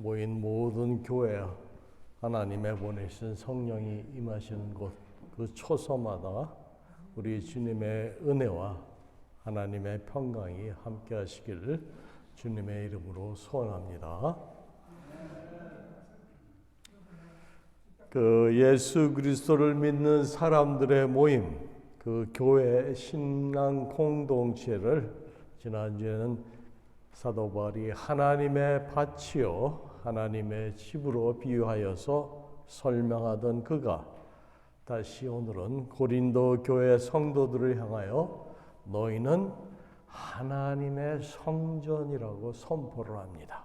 모인 모든 교회, 하나님의 보내신 성령이 임하시는 곳, 그 초소마다 우리 주님의 은혜와 하나님의 평강이 함께 하시기를 주님의 이름으로 소원합니다. 그 예수 그리스도를 믿는 사람들의 모임, 그 교회 신앙 공동체를 지난주에는 사도 바울이 하나님의 밭이요 하나님의 집으로 비유하여서 설명하던 그가 다시 오늘은 고린도 교회 성도들을 향하여 너희는 하나님의 성전이라고 선포를 합니다.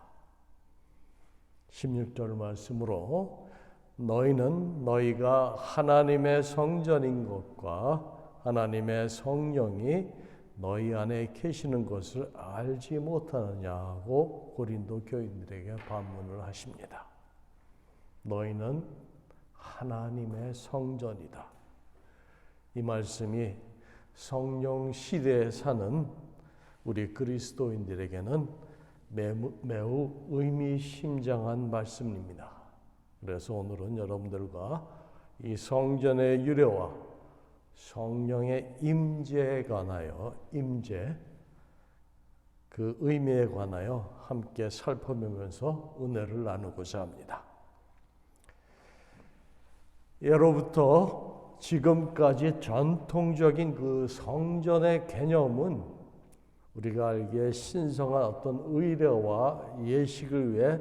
16절 말씀으로 너희는 너희가 하나님의 성전인 것과 하나님의 성령이 너희 안에 계시는 것을 알지 못하느냐고 고린도 교인들에게 반문을 하십니다. 너희는 하나님의 성전이다. 이 말씀이 성령 시대에 사는 우리 그리스도인들에게는 매우 의미심장한 말씀입니다. 그래서 오늘은 여러분들과 이 성전의 유래와 성령의 임재에 관하여 그 의미에 관하여 함께 살펴보면서 은혜를 나누고자 합니다. 예로부터 지금까지 전통적인 그 성전의 개념은 우리가 알기에 신성한 어떤 의례와 예식을 위해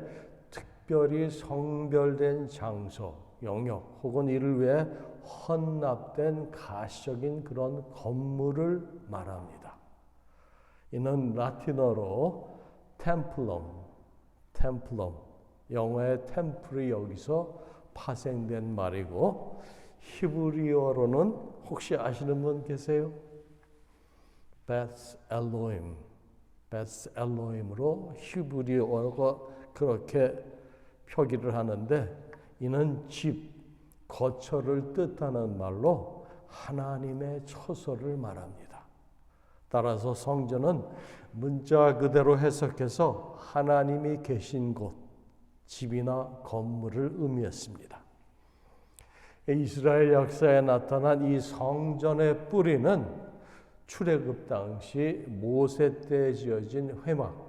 특별히 성별된 장소, 영역 혹은 이를 위해 헌납된 가시적인 그런 건물을 말합니다. 이는 라틴어로 템플럼, 영어의 템플이 여기서 파생된 말이고 히브리어로는 혹시 아시는 분 계세요? 베스 엘로힘으로 히브리어가 그렇게 표기를 하는데 이는 집, 거처를 뜻하는 말로 하나님의 처소를 말합니다. 따라서 성전은 문자 그대로 해석해서 하나님이 계신 곳, 집이나 건물을 의미했습니다. 이스라엘 역사에 나타난 이 성전의 뿌리는 출애굽 당시 모세 때 지어진 회막,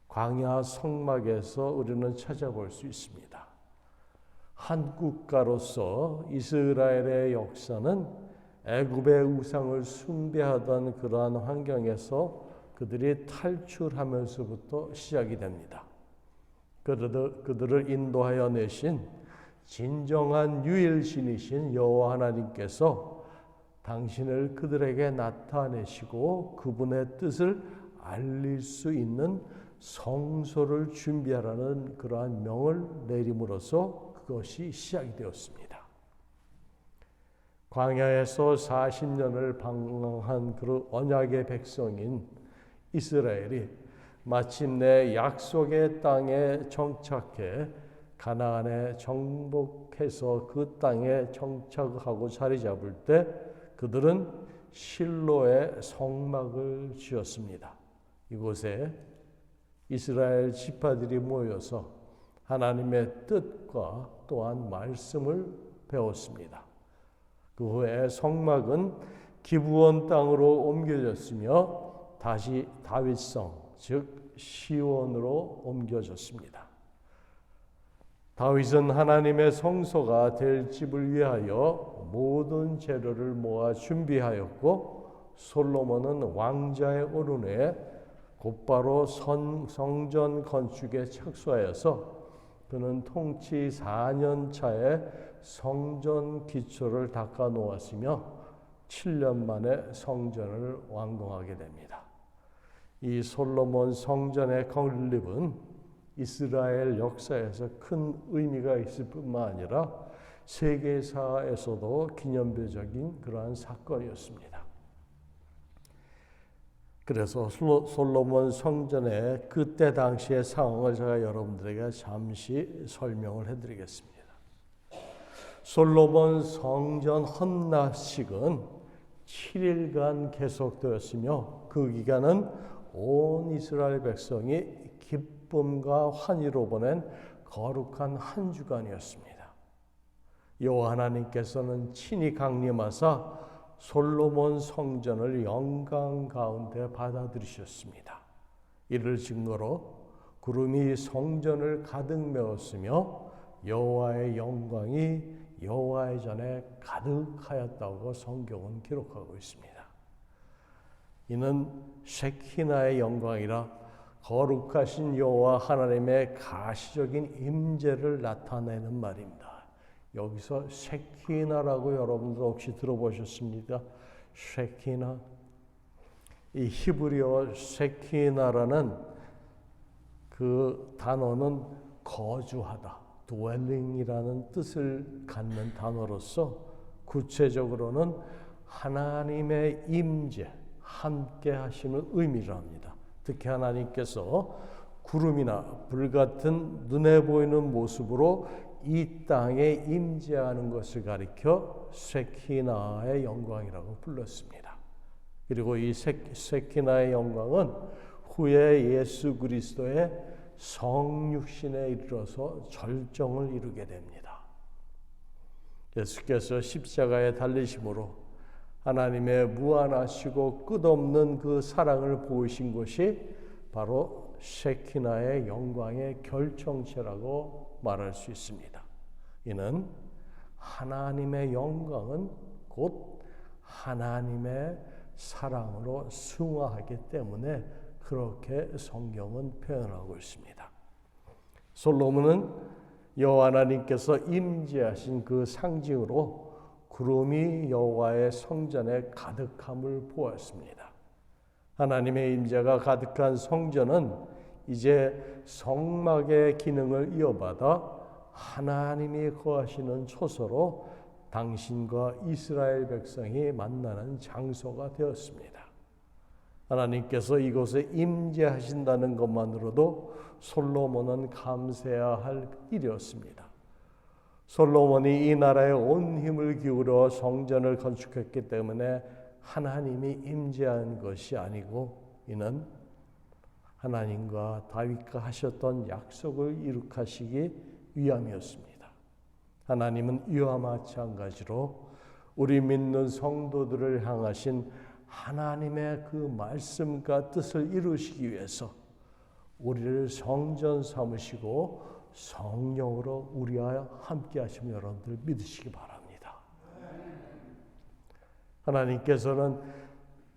광야 성막에서 우리는 찾아볼 수 있습니다. 한 국가로서 이스라엘의 역사는 애굽의 우상을 숭배하던 그러한 환경에서 그들이 탈출하면서부터 시작이 됩니다. 그들을 인도하여 내신 진정한 유일신이신 여호와 하나님께서 당신을 그들에게 나타내시고 그분의 뜻을 알릴 수 있는 성소를 준비하라는 그러한 명을 내림으로써 그것이 시작이 되었습니다. 광야에서 40년을 방황한 그 언약의 백성인 이스라엘이 마침내 약속의 땅에 정착해 가나안에 정복해서 그 땅에 정착하고 자리 잡을 때 그들은 실로의 성막을 지었습니다. 이곳에 이스라엘 지파들이 모여서 하나님의 뜻과 또한 말씀을 배웠습니다. 그 후에 성막은 기브온 땅으로 옮겨졌으며 다시 다윗성, 즉 시온으로 옮겨졌습니다. 다윗은 하나님의 성소가 될 집을 위하여 모든 재료를 모아 준비하였고 솔로몬은 왕자의 오른에 곧바로 성전 건축에 착수하여서 그는 통치 4년 차에 성전 기초를 닦아 놓았으며 7년 만에 성전을 완공하게 됩니다. 이 솔로몬 성전의 건립은 이스라엘 역사에서 큰 의미가 있을 뿐만 아니라 세계사에서도 기념비적인 그러한 사건이었습니다. 그래서 솔로몬 성전의 그때 당시의 상황을 제가 여러분들에게 잠시 설명을 해드리겠습니다. 솔로몬 성전 헌납식은 7일간 계속되었으며 그 기간은 온 이스라엘 백성이 기쁨과 환희로 보낸 거룩한 한 주간이었습니다. 여호와 하나님께서는 친히 강림하사 솔로몬 성전을 영광 가운데 받아들이셨습니다. 이를 증거로 구름이 성전을 가득 메웠으며 여호와의 영광이 여호와의 전에 가득하였다고 성경은 기록하고 있습니다. 이는 셰키나의 영광이라 거룩하신 여호와 하나님의 가시적인 임재를 나타내는 말입니다. 여기서 셰키나라고 여러분들 혹시 들어보셨습니까? 셰키나. 이 히브리어 셰키나라는 그 단어는 거주하다, dwelling이라는 뜻을 갖는 단어로서 구체적으로는 하나님의 임재, 함께 하시는 의미를 합니다. 특히 하나님께서 구름이나 불 같은 눈에 보이는 모습으로 이 땅에 임재하는 것을 가리켜 쉐키나의 영광이라고 불렀습니다. 그리고 이 쉐키나의 영광은 후에 예수 그리스도의 성육신에 이르러서 절정을 이루게 됩니다. 예수께서 십자가에 달리심으로 하나님의 무한하시고 끝없는 그 사랑을 보이신 것이 바로 쉐키나의 영광의 결정체라고 말할 수 있습니다. 이는 하나님의 영광은 곧 하나님의 사랑으로 승화하기 때문에 그렇게 성경은 표현하고 있습니다. 솔로몬은 여호와 하나님께서 임재하신 그 상징으로 구름이 여호와의 성전에 가득함을 보았습니다. 하나님의 임재가 가득한 성전은 이제 성막의 기능을 이어받아 하나님이 거하시는 초소로 당신과 이스라엘 백성이 만나는 장소가 되었습니다. 하나님께서 이곳에 임재하신다는 것만으로도 솔로몬은 감사해야 할 일이었습니다. 솔로몬이 이 나라에 온 힘을 기울여 성전을 건축했기 때문에 하나님이 임재한 것이 아니고 이는 하나님과 다윗과 하셨던 약속을 이룩하시기 위함이었습니다. 하나님은 이와 마찬가지로 우리 믿는 성도들을 향하신 하나님의 그 말씀과 뜻을 이루시기 위해서 우리를 성전 삼으시고 성령으로 우리와 함께 하시면 여러분들 믿으시기 바랍니다. 하나님께서는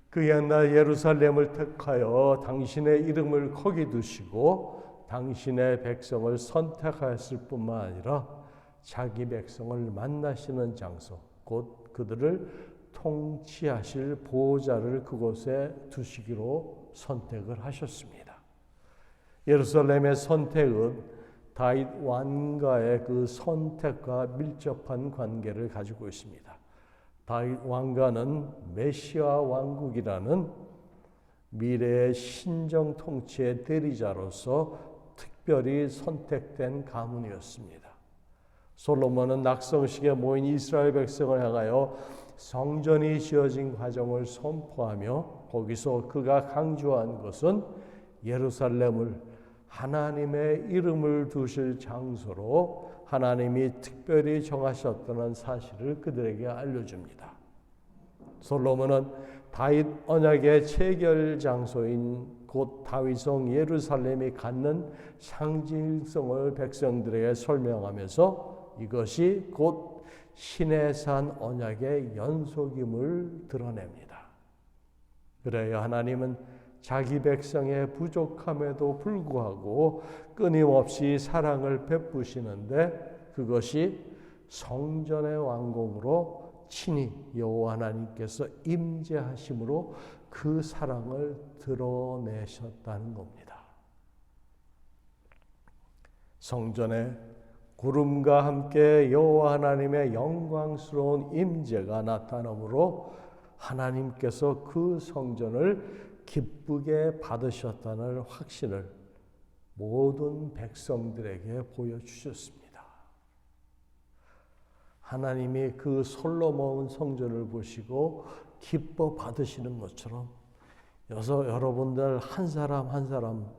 그 옛날 예루살렘을 택하여 당신의 이름을 거기 두시고 당신의 백성을 선택하였을 뿐만 아니라 자기 백성을 만나시는 장소, 곧 그들을 통치하실 보호자를 그곳에 두시기로 선택을 하셨습니다. 예루살렘의 선택은 다윗 왕가의 그 선택과 밀접한 관계를 가지고 있습니다. 다윗 왕가는 메시아 왕국이라는 미래의 신정 통치의 대리자로서 특별히 선택된 가문이었습니다. 솔로몬은 낙성식에 모인 이스라엘 백성을 향하여 성전이 지어진 과정을 선포하며 거기서 그가 강조한 것은 예루살렘을 하나님의 이름을 두실 장소로 하나님이 특별히 정하셨다는 사실을 그들에게 알려줍니다. 솔로몬은 다윗 언약의 체결 장소인 곧 다윗성 예루살렘이 갖는 상징성을 백성들에게 설명하면서 이것이 곧 신의 산 언약의 연속임을 드러냅니다. 그래야 하나님은 자기 백성의 부족함에도 불구하고 끊임없이 사랑을 베푸시는데 그것이 성전의 완공으로 친히 여호와 하나님께서 임재하심으로 그 사랑을 드러내셨다는 겁니다. 성전에 구름과 함께 여호와 하나님의 영광스러운 임재가 나타나므로 하나님께서 그 성전을 기쁘게 받으셨다는 확신을 모든 백성들에게 보여주셨습니다. 하나님이 그 솔로몬 성전을 보시고 기뻐 받으시는 것처럼 여러분들 한 사람 한 사람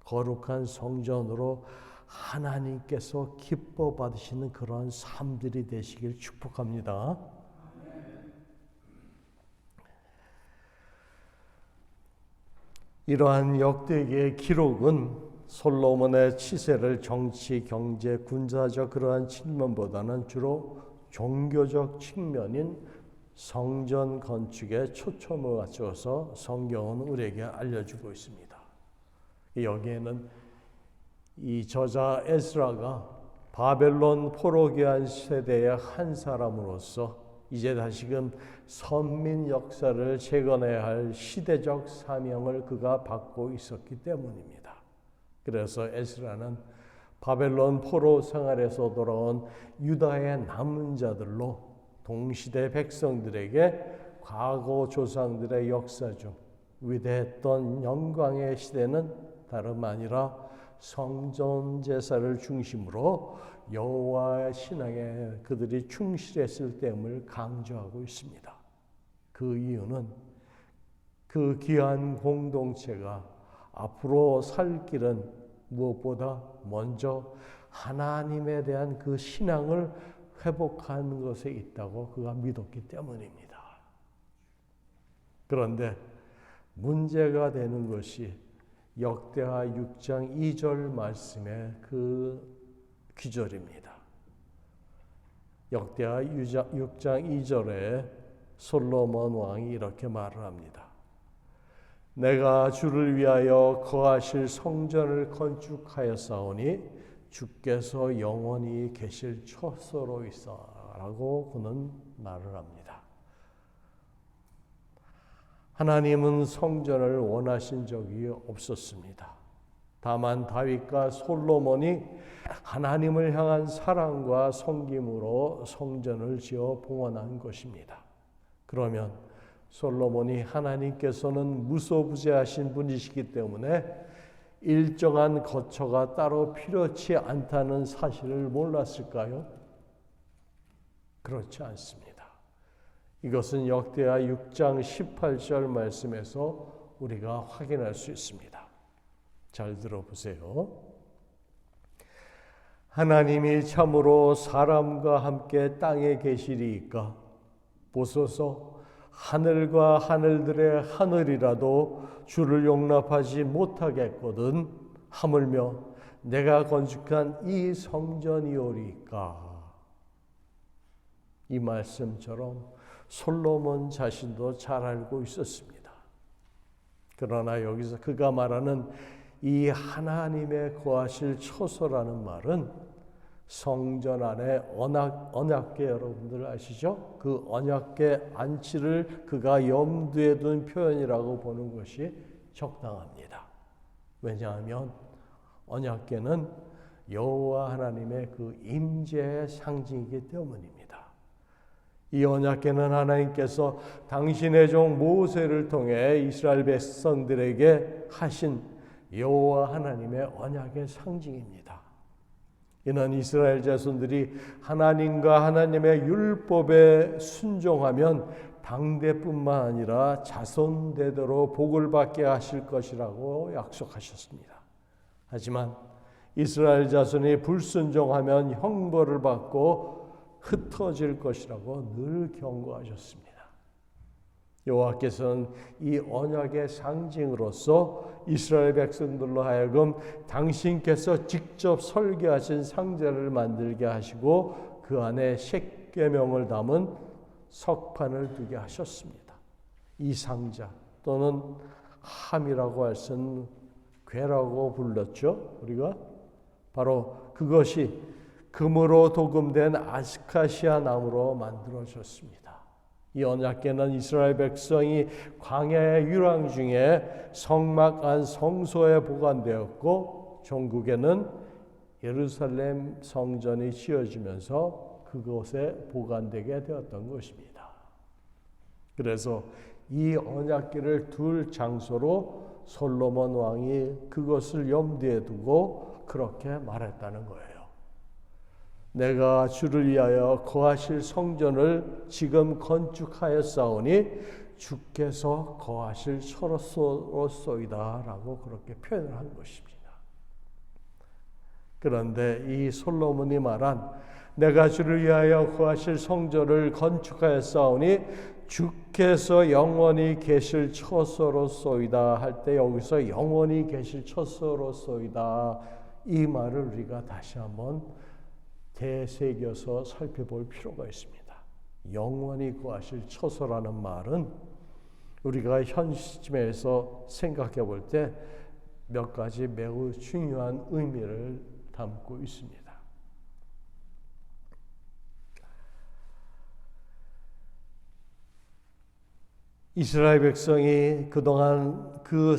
거룩한 성전으로 하나님께서 기뻐 받으시는 그러한 삶들이 되시길 축복합니다. 이러한 역대기의 기록은 솔로몬의 치세를 정치, 경제, 군사적 그러한 측면보다는 주로 종교적 측면인 성전 건축에 초점을 맞춰서 성경은 우리에게 알려주고 있습니다. 여기에는 이 저자 에스라가 바벨론 포로기한 세대의 한 사람으로서 이제 다시금 선민 역사를 재건해야 할 시대적 사명을 그가 받고 있었기 때문입니다. 그래서 에스라는 바벨론 포로 생활에서 돌아온 유다의 남은 자들로 동시대 백성들에게 과거 조상들의 역사 중 위대했던 영광의 시대는 다름 아니라 성전 제사를 중심으로 여호와의 신앙에 그들이 충실했을 때임을 강조하고 있습니다. 그 이유는 그 귀한 공동체가 앞으로 살 길은 무엇보다 먼저 하나님에 대한 그 신앙을 회복하는 것에 있다고 그가 믿었기 때문입니다. 그런데 문제가 되는 것이 역대하 6장 2절 말씀의 그 귀절입니다. 역대하 6장 2절에 솔로몬 왕이 이렇게 말을 합니다. 내가 주를 위하여 거하실 성전을 건축하였사오니 주께서 영원히 계실 처소로 있어라고 그는 말을 합니다. 하나님은 성전을 원하신 적이 없었습니다. 다만 다윗과 솔로몬이 하나님을 향한 사랑과 섬김으로 성전을 지어 봉헌한 것입니다. 그러면 솔로몬이 하나님께서는 무소부재하신 분이시기 때문에 일정한 거처가 따로 필요치 않다는 사실을 몰랐을까요? 그렇지 않습니다. 이것은 역대하 6장 18절 말씀에서 우리가 확인할 수 있습니다. 잘 들어보세요. 하나님이 참으로 사람과 함께 땅에 계시리이까 보소서 하늘과 하늘들의 하늘이라도 주를 용납하지 못하겠거든 하물며 내가 건축한 이 성전이오리까. 이 말씀처럼 솔로몬 자신도 잘 알고 있었습니다. 그러나 여기서 그가 말하는 이 하나님의 거하실 처소라는 말은 성전 안에 언약궤 여러분들 아시죠? 그 언약궤 안치를 그가 염두에 둔 표현이라고 보는 것이 적당합니다. 왜냐하면 언약궤는 여호와 하나님의 그 임재의 상징이기 때문입니다. 이 언약궤는 하나님께서 당신의 종 모세를 통해 이스라엘 백성들에게 하신 여호와 하나님의 언약의 상징입니다. 이는 이스라엘 자손들이 하나님과 하나님의 율법에 순종하면 당대뿐만 아니라 자손대대로 복을 받게 하실 것이라고 약속하셨습니다. 하지만 이스라엘 자손이 불순종하면 형벌을 받고 흩어질 것이라고 늘 경고하셨습니다. 여호와께서는 이 언약의 상징으로서 이스라엘 백성들로 하여금 당신께서 직접 설계하신 상자를 만들게 하시고 그 안에 십계명을 담은 석판을 두게 하셨습니다. 이 상자 또는 함이라고 할 수 있는 궤라고 불렀죠. 우리가 바로 그것이 금으로 도금된 아스카시아 나무로 만들어졌습니다. 이 언약궤는 이스라엘 백성이 광야의 유랑 중에 성막 안 성소에 보관되었고 종국에는 예루살렘 성전이 지어지면서 그곳에 보관되게 되었던 것입니다. 그래서 이 언약궤를 둘 장소로 솔로몬 왕이 그것을 염두에 두고 그렇게 말했다는 거예요. 내가 주를 위하여 거하실 성전을 지금 건축하였사오니 주께서 거하실 처소로소이다 라고 그렇게 표현을 한 것입니다. 그런데 이 솔로몬이 말한 내가 주를 위하여 구하실 성전을 건축하였사오니 주께서 영원히 계실 처소로소이다 할 때 여기서 영원히 계실 처소로소이다 이 말을 우리가 다시 한번 되새겨서 살펴볼 필요가 있습니다. 영원히 구하실 처소라는 말은 우리가 현 시점에서 생각해 볼 때 몇 가지 매우 중요한 의미를 담고 있습니다. 이스라엘 백성이 그동안 그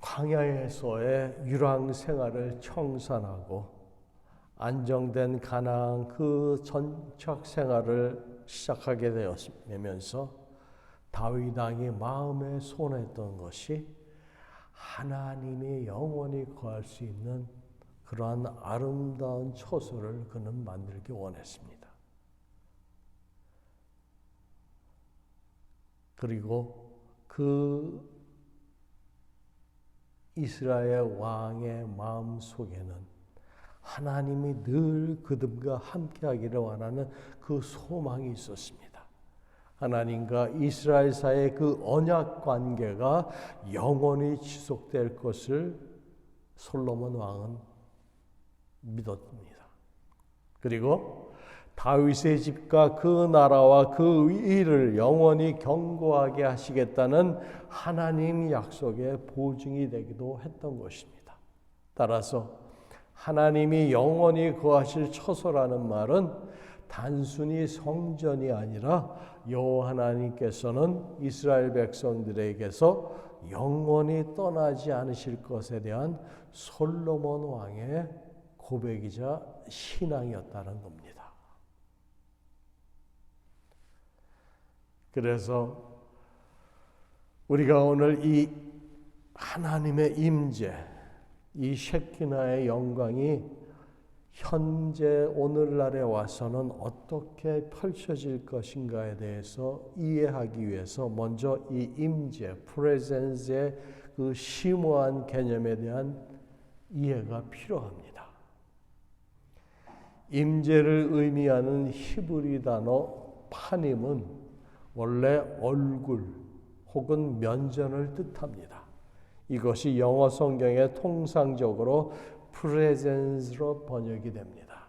광야에서의 유랑 생활을 청산하고 안정된 가나안 그 전적 생활을 시작하게 되면서 다윗 왕이 마음에 소원했던 것이 하나님이 영원히 거할 수 있는 그러한 아름다운 처소를 그는 만들기 원했습니다. 그리고 그 이스라엘 왕의 마음 속에는 하나님이 늘 그들과 함께하기를 원하는 그 소망이 있었습니다. 하나님과 이스라엘 사이의 그 언약 관계가 영원히 지속될 것을 솔로몬 왕은 믿었습니다. 그리고 다윗의 집과 그 나라와 그 일을 영원히 견고하게 하시겠다는 하나님 약속의 보증이 되기도 했던 것입니다. 따라서 하나님이 영원히 거하실 처소라는 말은 단순히 성전이 아니라 여호와 하나님께서는 이스라엘 백성들에게서 영원히 떠나지 않으실 것에 대한 솔로몬 왕의 고백이자 신앙이었다는 겁니다. 그래서 우리가 오늘 이 하나님의 임재, 이 셰키나의 영광이 현재 오늘날에 와서는 어떻게 펼쳐질 것인가에 대해서 이해하기 위해서 먼저 이 임재, 프레젠스의 그 심오한 개념에 대한 이해가 필요합니다. 임재를 의미하는 히브리 단어 파님은 원래 얼굴 혹은 면전을 뜻합니다. 이것이 영어 성경에 통상적으로 presence로 번역이 됩니다.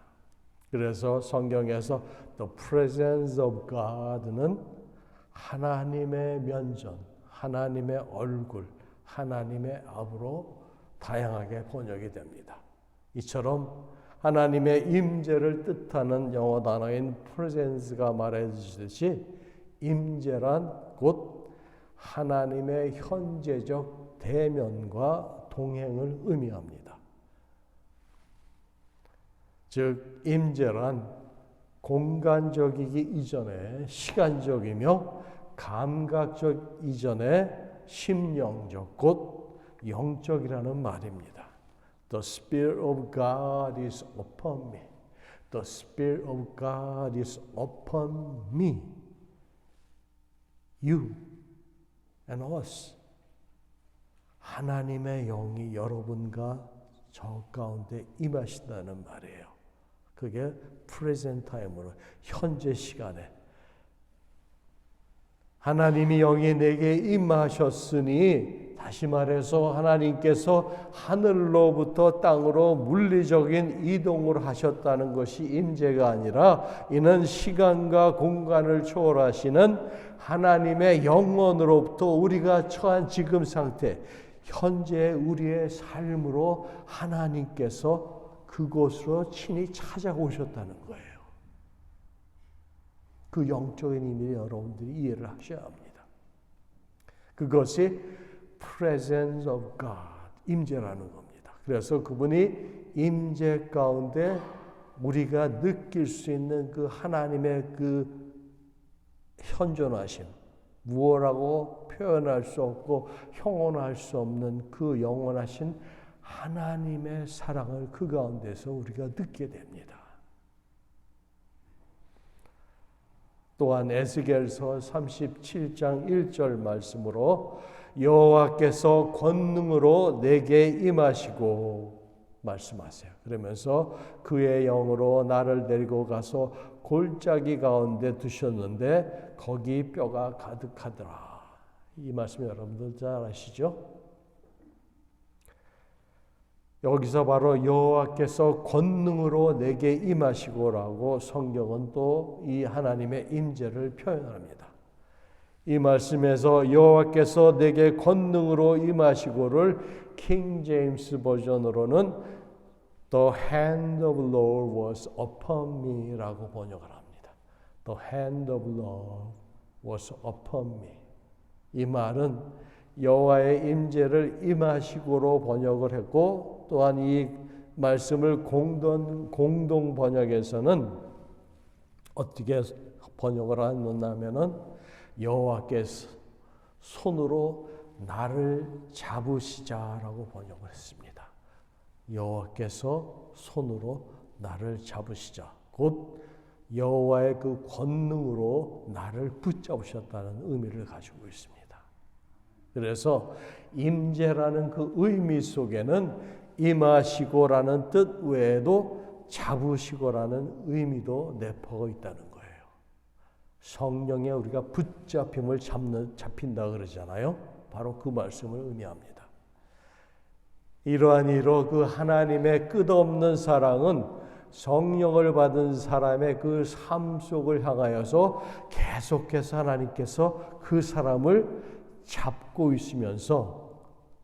그래서 성경에서 the presence of God는 하나님의 면전, 하나님의 얼굴, 하나님의 앞으로 다양하게 번역이 됩니다. 이처럼 하나님의 임재를 뜻하는 영어 단어인 presence가 말해주듯이 임재란 곧 하나님의 현재적 대면과 동행을 의미합니다. 즉 임재란 공간적이기 이전에 시간적이며 감각적 이전에 심령적 곧 영적이라는 말입니다. The Spirit of God is upon me. The Spirit of God is upon me. You and us. 하나님의 영이 여러분과 저 가운데 임하신다는 말이에요. 그게 present time으로 현재 시간에 하나님이 영이 내게 임하셨으니 다시 말해서 하나님께서 하늘로부터 땅으로 물리적인 이동을 하셨다는 것이 임재가 아니라 이는 시간과 공간을 초월하시는 하나님의 영원으로부터 우리가 처한 지금 상태 현재 우리의 삶으로 하나님께서 그곳으로 친히 찾아오셨다는 거예요. 그 영적인 의미를 여러분들이 이해를 하셔야 합니다. 그것이 presence of God, 임재라는 겁니다. 그래서 그분이 임재 가운데 우리가 느낄 수 있는 그 하나님의 그 현존하심, 무엇라고 표현할 수 없고 형언할 수 없는 그 영원하신 하나님의 사랑을 그 가운데서 우리가 느끼게 됩니다. 또한 에스겔서 37장 1절 말씀으로 여호와께서 권능으로 내게 임하시고 말씀하세요. 그러면서 그의 영으로 나를 데리고 가서 골짜기 가운데 두셨는데 거기 뼈가 가득하더라. 이 말씀 여러분들 잘 아시죠? 여기서 바로 여호와께서 권능으로 내게 임하시고라고 성경은 또 이 하나님의 임재를 표현합니다. 이 말씀에서 여호와께서 내게 권능으로 임하시고를 킹 제임스 버전으로는 The hand of the Lord was upon me라고 번역을 합니다. The hand of the Lord was upon me. 이 말은 여호와의 임재를 임하시고로 번역을 했고 또한 이 말씀을 공동 번역에서는 어떻게 번역을 하냐면은 여호와께서 손으로 나를 잡으시자라고 번역을 했습니다. 여호와께서 손으로 나를 잡으시자. 곧 여호와의 그 권능으로 나를 붙잡으셨다는 의미를 가지고 있습니다. 그래서 임재라는 그 의미 속에는 임하시고라는 뜻 외에도 잡으시고라는 의미도 내포가 있다는 거예요. 성령에 우리가 붙잡힘을 잡힌다 그러잖아요. 바로 그 말씀을 의미합니다. 이러한 이로 그 하나님의 끝없는 사랑은 성령을 받은 사람의 그 삶 속을 향하여서 계속해서 하나님께서 그 사람을 잡고 있으면서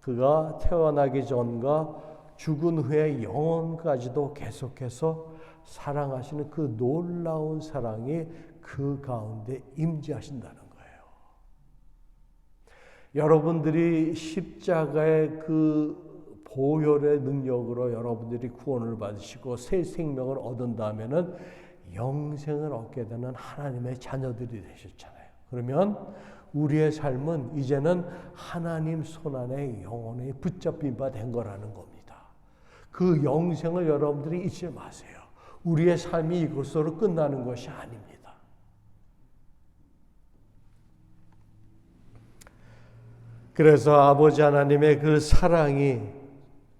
그가 태어나기 전과 죽은 후의 영원까지도 계속해서 사랑하시는 그 놀라운 사랑이 그 가운데 임재하신다는 거예요. 여러분들이 십자가의 그 보혈의 능력으로 여러분들이 구원을 받으시고 새 생명을 얻은 다음에는 영생을 얻게 되는 하나님의 자녀들이 되셨잖아요. 그러면 우리의 삶은 이제는 하나님 손안에 영원히 붙잡힌 바 된 거라는 겁니다. 그 영생을 여러분들이 잊지 마세요. 우리의 삶이 이것으로 끝나는 것이 아닙니다. 그래서 아버지 하나님의 그 사랑이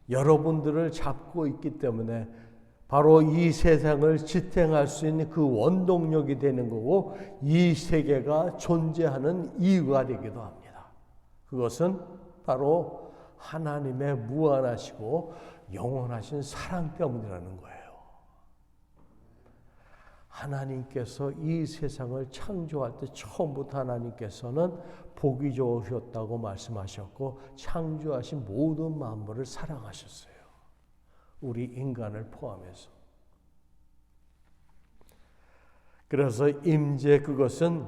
여러분들을 잡고 있기 때문에 바로 이 세상을 지탱할 수 있는 그 원동력이 되는 거고 이 세계가 존재하는 이유가 되기도 합니다. 그것은 바로 하나님의 무한하시고 영원하신 사랑 때문이라는 거예요. 하나님께서 이 세상을 창조할 때 처음부터 하나님께서는 보기 좋으셨다고 말씀하셨고 창조하신 모든 만물을 사랑하셨어요. 우리 인간을 포함해서. 그래서 임재 그것은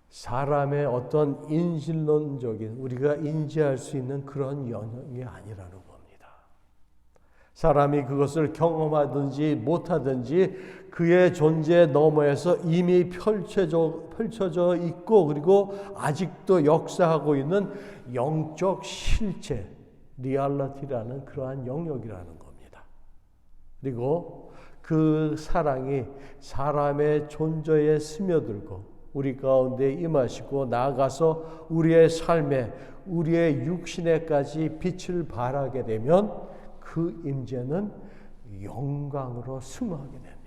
사람의 어떤 인신론적인 우리가 인지할 수 있는 그런 영역이 아니라는 겁니다. 사람이 그것을 경험하든지 못하든지 그의 존재 너머에서 이미 펼쳐져 있고 그리고 아직도 역사하고 있는 영적 실체, 리얼리티라는 그러한 영역이라는 겁니다. 그리고 그 사랑이 사람의 존재에 스며들고 우리 가운데 임하시고 나아가서 우리의 삶에 우리의 육신에까지 빛을 발하게 되면 그 임재는 영광으로 승화하게 됩니다.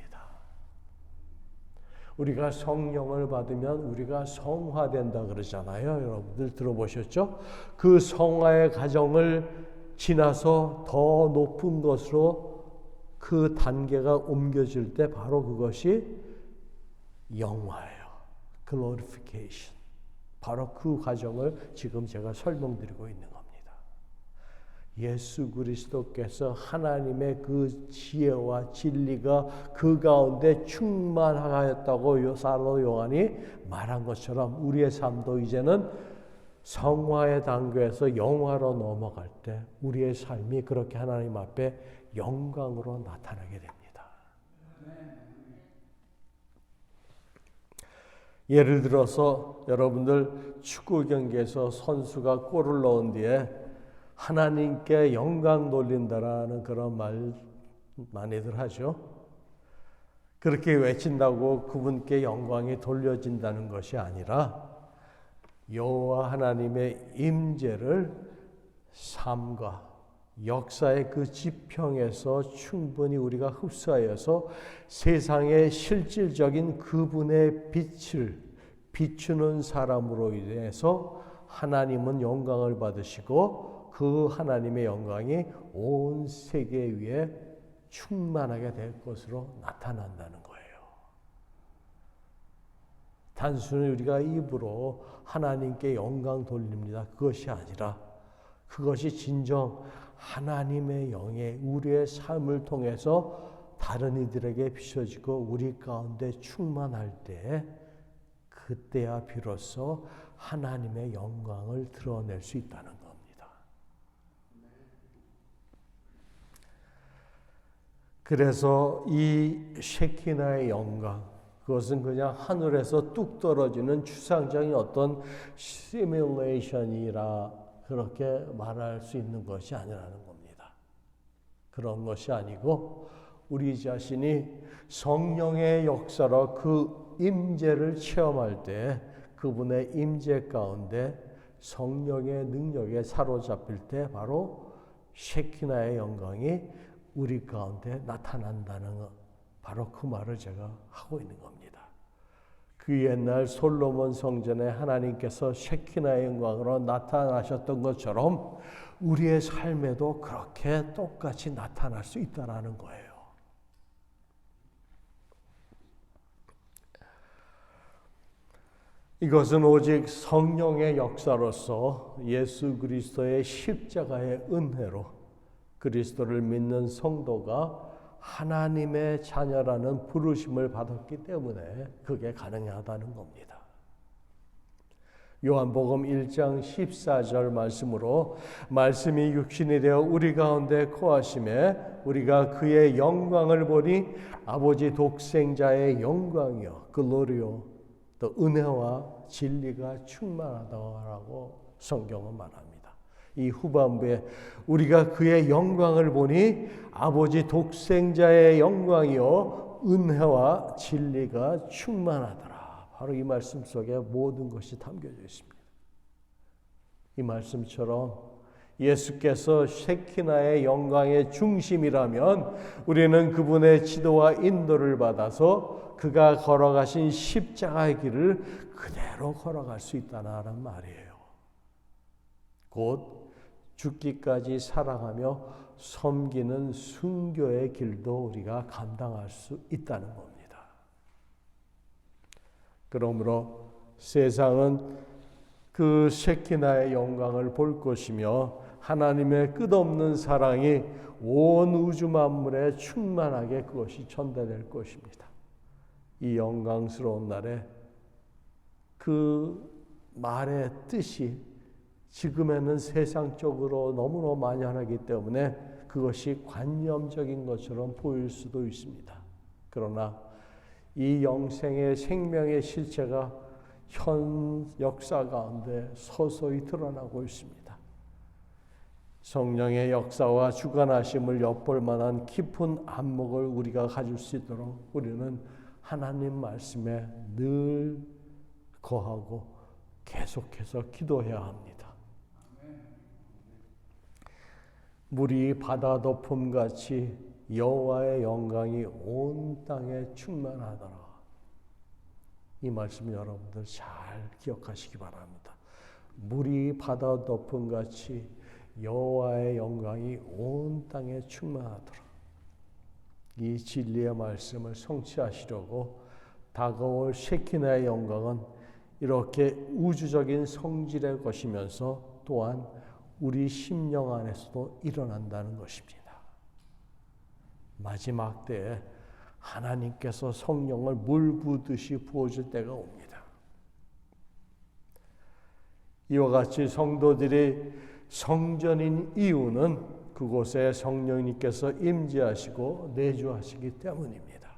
우리가 성령을 받으면 우리가 성화된다 그러잖아요. 여러분들 들어보셨죠? 그 성화의 과정을 지나서 더 높은 것으로 그 단계가 옮겨질 때 바로 그것이 영화예요. Glorification. 바로 그 과정을 지금 제가 설명드리고 있는 겁니다. 예수 그리스도께서 하나님의 그 지혜와 진리가 그 가운데 충만하였다고 사도 요한이 말한 것처럼 우리의 삶도 이제는 성화의 단계에서 영화로 넘어갈 때 우리의 삶이 그렇게 하나님 앞에 영광으로 나타나게 됩니다. 예를 들어서 여러분들 축구 경기에서 선수가 골을 넣은 뒤에 하나님께 영광 돌린다라는 그런 말 많이들 하죠. 그렇게 외친다고 그분께 영광이 돌려진다는 것이 아니라 여호와 하나님의 임재를 삶과 역사의 그 지평에서 충분히 우리가 흡수하여서 세상의 실질적인 그분의 빛을 비추는 사람으로 인해서 하나님은 영광을 받으시고 그 하나님의 영광이 온 세계 위에 충만하게 될 것으로 나타난다는 거예요. 단순히 우리가 입으로 하나님께 영광 돌립니다. 그것이 아니라 그것이 진정 하나님의 영에 우리의 삶을 통해서 다른 이들에게 비춰지고 우리 가운데 충만할 때 그때야 비로소 하나님의 영광을 드러낼 수 있다는 겁니다. 그래서 이 셰키나의 영광, 그것은 그냥 하늘에서 뚝 떨어지는 추상적인 어떤 시뮬레이션이라 그렇게 말할 수 있는 것이 아니라는 겁니다. 그런 것이 아니고 우리 자신이 성령의 역사로 그 임재를 체험할 때 그분의 임재 가운데 성령의 능력에 사로잡힐 때 바로 셰키나의 영광이 우리 가운데 나타난다는 것, 바로 그 말을 제가 하고 있는 겁니다. 그 옛날 솔로몬 성전에 하나님께서 셰키나의 영광으로 나타나셨던 것처럼 우리의 삶에도 그렇게 똑같이 나타날 수 있다는 거예요. 이것은 오직 성령의 역사로서 예수 그리스도의 십자가의 은혜로 그리스도를 믿는 성도가 하나님의 자녀라는 부르심을 받았기 때문에 그게 가능하다는 겁니다. 요한복음 1장 14절 말씀으로 말씀이 육신이 되어 우리 가운데 거하심에 우리가 그의 영광을 보니 아버지 독생자의 영광이요 글로리오 또 은혜와 진리가 충만하다고 성경은 말합니다. 이 후반부에 우리가 그의 영광을 보니 아버지 독생자의 영광이요 은혜와 진리가 충만하더라. 바로 이 말씀 속에 모든 것이 담겨져 있습니다. 이 말씀처럼 예수께서 셰키나의 영광의 중심이라면 우리는 그분의 지도와 인도를 받아서 그가 걸어가신 십자가의 길을 그대로 걸어갈 수 있다는 말이에요. 곧 죽기까지 사랑하며 섬기는 순교의 길도 우리가 감당할 수 있다는 겁니다. 그러므로 세상은 그 셰키나의 영광을 볼 것이며 하나님의 끝없는 사랑이 온 우주 만물에 충만하게 그것이 전달될 것입니다. 이 영광스러운 날에 그 말의 뜻이 지금에는 세상적으로 너무나 만연하기 때문에 그것이 관념적인 것처럼 보일 수도 있습니다. 그러나 이 영생의 생명의 실체가 현 역사 가운데 서서히 드러나고 있습니다. 성령의 역사와 주관하심을 엿볼 만한 깊은 안목을 우리가 가질 수 있도록 우리는 하나님 말씀에 늘 거하고 계속해서 기도해야 합니다. 물이 바다 덮음같이 여호와의 영광이 온 땅에 충만하더라. 이 말씀 여러분들 잘 기억하시기 바랍니다. 물이 바다 덮음같이 여호와의 영광이 온 땅에 충만하더라. 이 진리의 말씀을 성취하시려고 다가올 셰키나의 영광은 이렇게 우주적인 성질의 것이면서 또한 우리 심령 안에서도 일어난다는 것입니다. 마지막 때에 하나님께서 성령을 물 부듯이 부어줄 때가 옵니다. 이와 같이 성도들이 성전인 이유는 그곳에 성령님께서 임재하시고 내주하시기 때문입니다.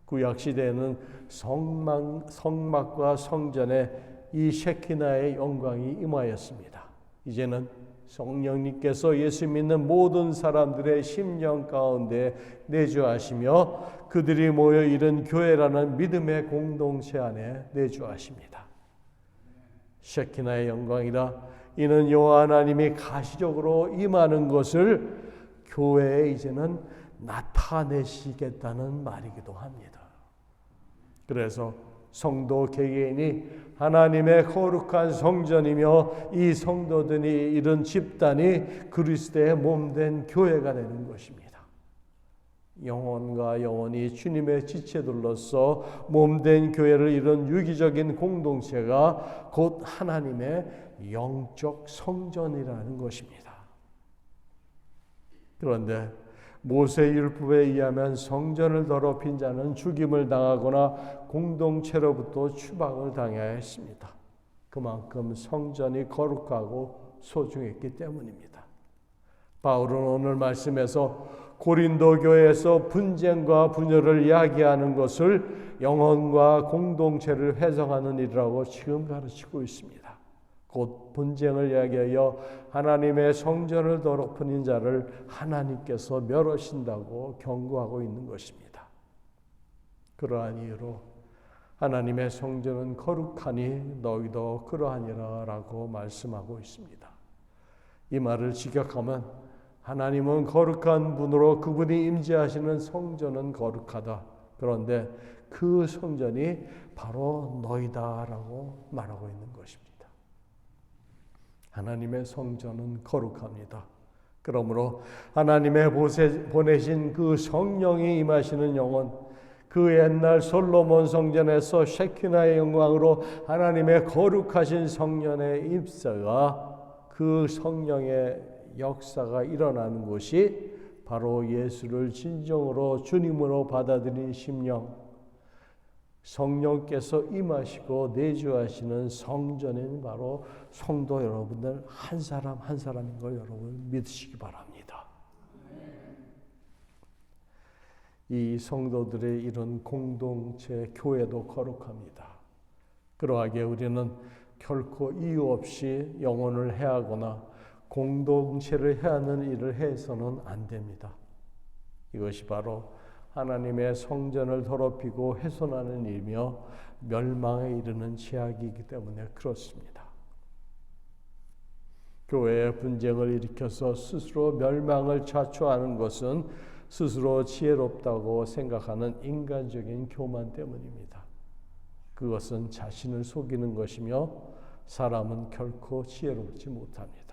구약시대에는 성막과 성전에 이 셰키나의 영광이 임하였습니다. 이제는 성령님께서 예수 믿는 모든 사람들의 심령 가운데 내주하시며 그들이 모여 이룬 교회라는 믿음의 공동체 안에 내주하십니다. 셰키나의 영광이라 이는 여호와 하나님이 가시적으로 임하는 것을 교회에 이제는 나타내시겠다는 말이기도 합니다. 그래서 성도 개개인이 하나님의 거룩한 성전이며 이 성도들이 이룬 집단이 그리스도의 몸된 교회가 되는 것입니다. 영혼과 영혼이 주님의 지체들로서 몸된 교회를 이룬 유기적인 공동체가 곧 하나님의 영적 성전이라는 것입니다. 그런데 모세율법에 의하면 성전을 더럽힌 자는 죽임을 당하거나 공동체로부터 추방을 당해야 했습니다. 그만큼 성전이 거룩하고 소중했기 때문입니다. 바울은 오늘 말씀에서 고린도 교회에서 분쟁과 분열을 야기하는 것을 영혼과 공동체를 훼손하는 일이라고 지금 가르치고 있습니다. 곧 분쟁을 야기하여 하나님의 성전을 더럽히는 자를 하나님께서 멸하신다고 경고하고 있는 것입니다. 그러한 이유로 하나님의 성전은 거룩하니 너희도 그러하니라 라고 말씀하고 있습니다. 이 말을 직역하면 하나님은 거룩한 분으로 그분이 임재하시는 성전은 거룩하다. 그런데 그 성전이 바로 너희다라고 말하고 있는 것입니다. 하나님의 성전은 거룩합니다. 그러므로 하나님의 보내신 그 성령이 임하시는 영혼, 그 옛날 솔로몬 성전에서 셰키나의 영광으로 하나님의 거룩하신 성령의 입사가 그 성령의 역사가 일어나는 곳이 바로 예수를 진정으로 주님으로 받아들인 심령, 성령께서 임하시고 내주하시는 성전인 바로 성도 여러분들 한 사람 한 사람인 걸 여러분 믿으시기 바랍니다. 이 성도들의 이런 공동체 교회도 거룩합니다. 그러하기에 우리는 결코 이유 없이 영혼을 해하거나 공동체를 해하는 일을 해서는 안 됩니다. 이것이 바로 하나님의 성전을 더럽히고 훼손하는 일이며 멸망에 이르는 죄악이기 때문에 그렇습니다. 교회의 분쟁을 일으켜서 스스로 멸망을 자초하는 것은 스스로 지혜롭다고 생각하는 인간적인 교만 때문입니다. 그것은 자신을 속이는 것이며 사람은 결코 지혜롭지 못합니다.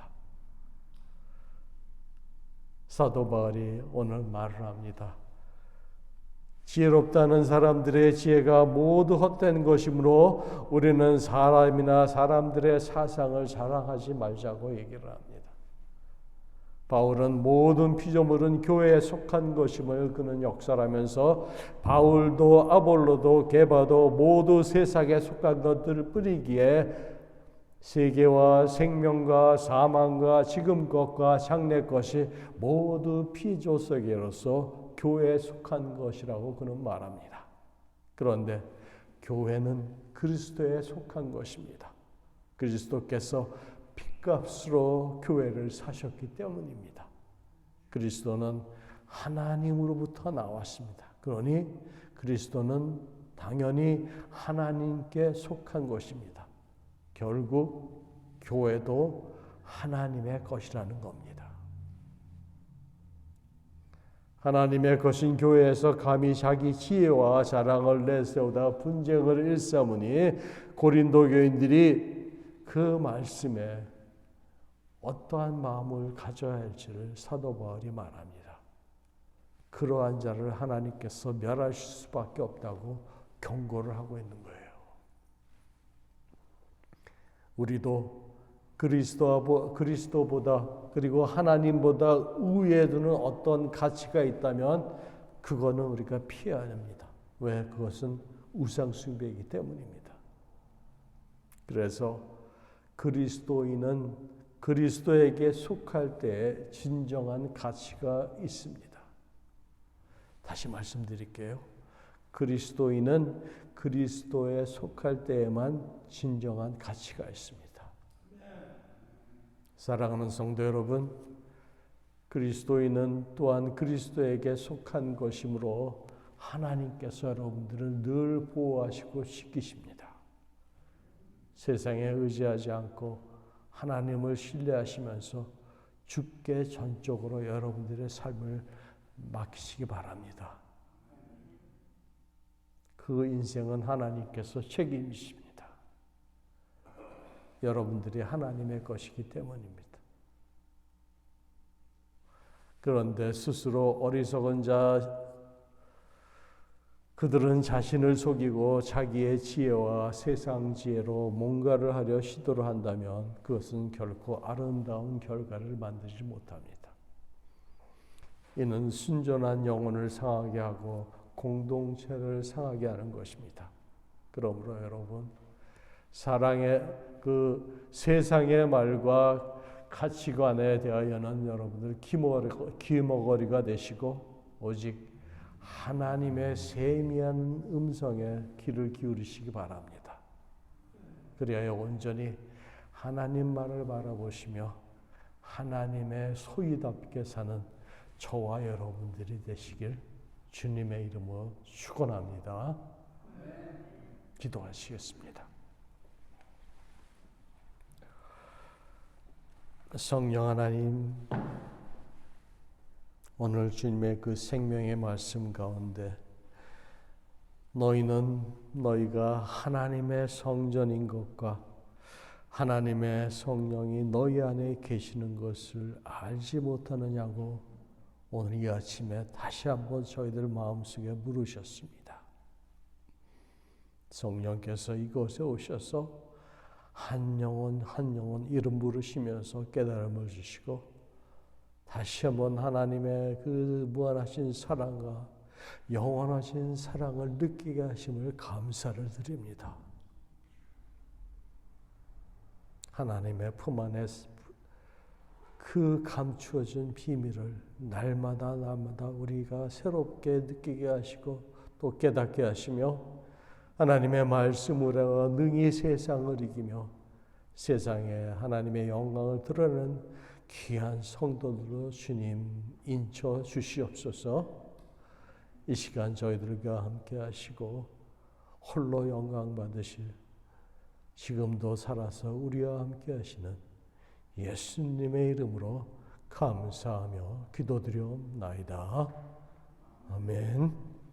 사도 바울이 오늘 말을 합니다. 지혜롭다는 사람들의 지혜가 모두 헛된 것이므로 우리는 사람이나 사람들의 사상을 자랑하지 말자고 얘기를 합니다. 바울은 모든 피조물은 교회에 속한 것임을 그는 역설하면서 바울도 아볼로도 게바도 모두 세상에 속한 것들 뿐이기에 세계와 생명과 사망과 지금 것과 장래 것이 모두 피조세계로서 교회에 속한 것이라고 그는 말합니다. 그런데 교회는 그리스도에 속한 것입니다. 그리스도께서 핏값으로 교회를 사셨기 때문입니다. 그리스도는 하나님으로부터 나왔습니다. 그러니 그리스도는 당연히 하나님께 속한 것입니다. 결국 교회도 하나님의 것이라는 겁니다. 하나님의 것인 교회에서 감히 자기 지혜와 자랑을 내세우다 분쟁을 일삼으니 고린도 교인들이 그 말씀에 어떠한 마음을 가져야 할지를 사도 바울이 말합니다. 그러한 자를 하나님께서 멸하실 수밖에 없다고 경고를 하고 있는 거예요. 우리도 그리스도보다 그리고 하나님보다 우위에 두는 어떤 가치가 있다면 그거는 우리가 피해야 합니다. 왜? 그것은 우상 숭배이기 때문입니다. 그래서 그리스도인은 그리스도에게 속할 때에 진정한 가치가 있습니다. 다시 말씀드릴게요. 그리스도인은 그리스도에 속할 때에만 진정한 가치가 있습니다. 사랑하는 성도 여러분, 그리스도인은 또한 그리스도에게 속한 것이므로 하나님께서 여러분들을 늘 보호하시고 지키십니다. 세상에 의지하지 않고 하나님을 신뢰하시면서 주께 전적으로 여러분들의 삶을 맡기시기 바랍니다. 그 인생은 하나님께서 책임지십니다. 여러분들이 하나님의 것이기 때문입니다. 그런데 스스로 어리석은 자, 그들은 자신을 속이고 자기의 지혜와 세상 지혜로 뭔가를 하려 시도를 한다면 그것은 결코 아름다운 결과를 만들지 못합니다. 이는 순전한 영혼을 상하게 하고 공동체를 상하게 하는 것입니다. 그러므로 여러분, 사랑의 그 세상의 말과 가치관에 대하여는 여러분들 귀머거리가 되시고 오직 하나님의 세미한 음성에 귀를 기울이시기 바랍니다. 그래야 온전히 하나님 말을 바라보시며 하나님의 소유답게 사는 저와 여러분들이 되시길 주님의 이름으로 축원합니다. 기도하시겠습니다. 성령 하나님, 오늘 주님의 그 생명의 말씀 가운데 너희는 너희가 하나님의 성전인 것과 하나님의 성령이 너희 안에 계시는 것을 알지 못하느냐고 오늘 이 아침에 다시 한번 저희들 마음속에 물으셨습니다. 성령께서 이곳에 오셔서 한 영혼 한 영혼 이름 부르시면서 깨달음을 주시고 다시 한번 하나님의 그 무한하신 사랑과 영원하신 사랑을 느끼게 하심을 감사를 드립니다. 하나님의 품 안에 그 감추어진 비밀을 날마다 우리가 새롭게 느끼게 하시고 또 깨닫게 하시며 하나님의 말씀으로 능히 세상을 이기며 세상에 하나님의 영광을 드러내는 귀한 성도들로 주님 인쳐 주시옵소서. 이 시간 저희들과 함께 하시고 홀로 영광 받으실 지금도 살아서 우리와 함께 하시는 예수님의 이름으로 감사하며 기도드리옵나이다. 아멘.